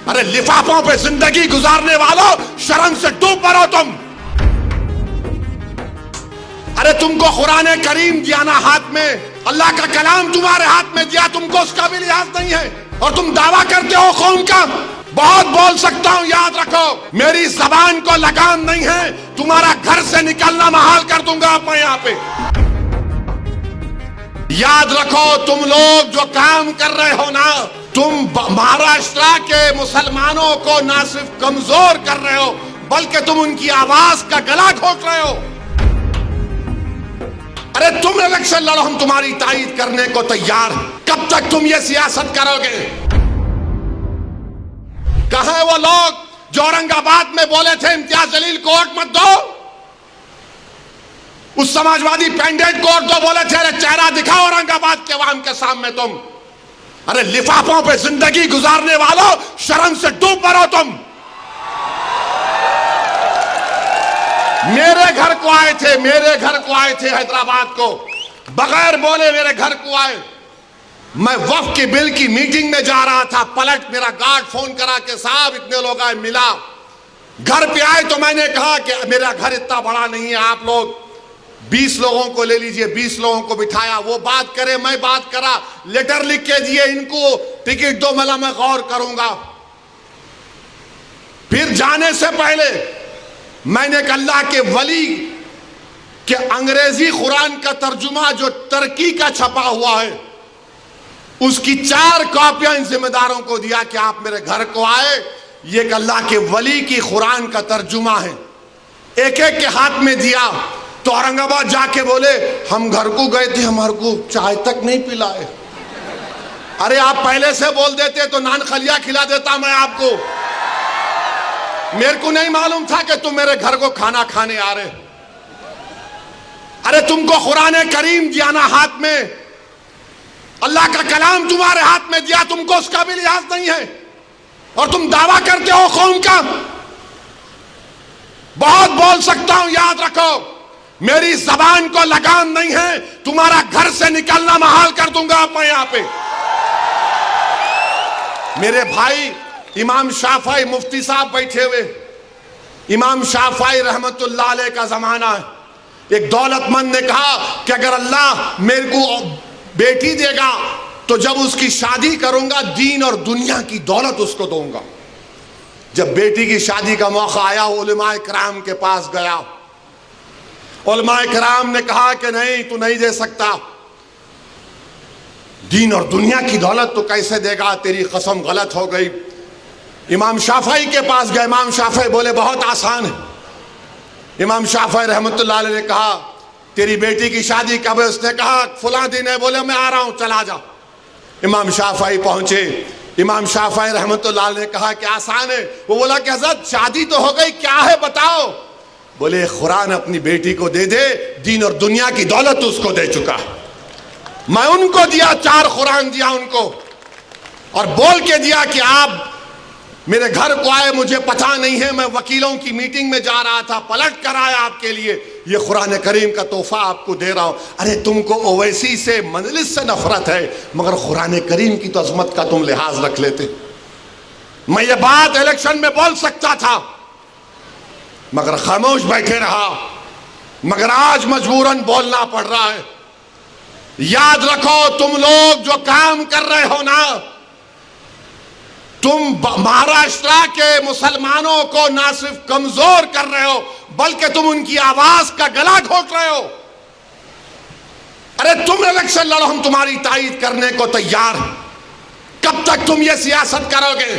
अरे लिफाफों पे जिंदगी गुजारने वालों, शर्म से डूब मरो तुम। अरे तुमको कुरान करीम दिया ना हाथ में, अल्लाह का कलाम तुम्हारे हाथ में दिया, तुमको उसका भी लिहाज नहीं है और तुम दावा करते हो कौम का। बहुत बोल सकता हूं, याद रखो मेरी जबान को लगाम नहीं है, तुम्हारा घर से निकलना महाल कर दूंगा मैं यहां पे। याद रखो तुम लोग जो काम कर रहे हो ना, तुम महाराष्ट्र के मुसलमानों को ना सिर्फ कमजोर कर रहे हो बल्कि तुम उनकी आवाज का गला घोट रहे हो। अरे तुम इलेक्शन लड़ो, हम तुम्हारी तायीद करने को तैयार। कब तक तुम ये सियासत करोगे? कहां है वो लोग जो औरंगाबाद में बोले थे इम्तियाज जलील को वोट मत दो? उस समाजवादी पैंडेट को तो बोले थे अरे चेहरा दिखाओ औरंगाबाद के अवाम के सामने तुम। अरे लिफाफों पे जिंदगी गुजारने वालों, शर्म से डूब मरो तुम। मेरे घर को आए थे, मेरे घर को आए थे हैदराबाद को, बगैर बोले मेरे घर को आए। मैं वक्फ के बिल की मीटिंग में जा रहा था, पलट मेरा गार्ड फोन करा के साहब इतने लोग आए, मिला। घर पे आए तो मैंने कहा कि मेरा घर इतना बड़ा नहीं है, आप लोग 20 लोगों को ले लीजिए। 20 लोगों को बिठाया, वो बात करे मैं बात करा, लेटर लिख के दिए, इनको टिकट दो, मला मैं गौर करूंगा। फिर जाने से पहले मैंने अल्लाह के वली के अंग्रेजी कुरान का तर्जुमा जो तुर्की का छपा हुआ है, उसकी 4 कॉपियां इन जिम्मेदारों को दिया कि आप मेरे घर को आए, ये अल्लाह के वली की कुरान का तर्जुमा है। एक एक के हाथ में दिया तो औरंगाबाद जाके बोले हम घर को गए थे, हमारे को चाय तक नहीं पिलाए। अरे आप पहले से बोल देते तो नान खलिया खिला देता मैं आपको। मेरे को नहीं मालूम था कि तुम मेरे घर को खाना खाने आ रहे। अरे तुमको कुरान करीम दिया ना हाथ में, अल्लाह का कलाम तुम्हारे हाथ में दिया, तुमको उसका भी लिहाज नहीं है और तुम दावा करते हो कौम का। बहुत बोल सकता हूं, याद रखो मेरी जबान को लगाम नहीं है, तुम्हारा घर से निकलना महाल कर दूंगा मैं यहां पे। मेरे भाई इमाम शाफई मुफ्ती साहब बैठे हुए, इमाम शाफई रहमतुल्लाह अलैह का जमाना है। एक दौलतमंद ने कहा कि अगर अल्लाह मेरे को बेटी देगा तो जब उसकी शादी करूंगा दीन और दुनिया की दौलत उसको दूंगा। जब बेटी की शादी का मौका आया, उलमाए किराम के पास गया। उलमाए किराम ने कहा कि नहीं, तू नहीं दे सकता, दीन और दुनिया की दौलत तो कैसे देगा, तेरी कसम गलत हो गई। इमाम शाफई के पास गए, इमाम शाफई बोले बहुत आसान है। इमाम शाफई रहमतुल्लाह अलैह ने कहा तेरी बेटी की शादी कब है? उसने कहा फुला दिन है। बोले मैं आ रहा हूं, चला जा। इमाम शाफई पहुंचे, इमाम शाफई रहमतुल्लाह अलैह ने कहा कि आसान है। वो बोला कि हज़रत शादी तो हो गई, क्या है बताओ। बोले कुरान अपनी बेटी को दे दे, दीन और दुनिया की दौलत उसको दे चुका। मैं उनको दिया, 4 कुरान दिया उनको और बोल के दिया कि आप मेरे घर को आए, मुझे पता नहीं है, मैं वकीलों की मीटिंग में जा रहा था, पलट कर आया आपके लिए, ये कुरान करीम का तोहफा आपको दे रहा हूं। अरे तुमको ओवैसी से मजलिस से नफरत है, मगर कुरान करीम की तो अजमत का तुम लिहाज रख लेते। मैं ये बात इलेक्शन में बोल सकता था मगर खामोश बैठे रहा, मगर आज मजबूरन बोलना पड़ रहा है। याद रखो तुम लोग जो काम कर रहे हो ना, तुम महाराष्ट्र के मुसलमानों को ना सिर्फ कमजोर कर रहे हो बल्कि तुम उनकी आवाज का गला घोट रहे हो। अरे तुम इलेक्शन लड़ो, हम तुम्हारी तायीद करने को तैयार। कब तक तुम ये सियासत करोगे?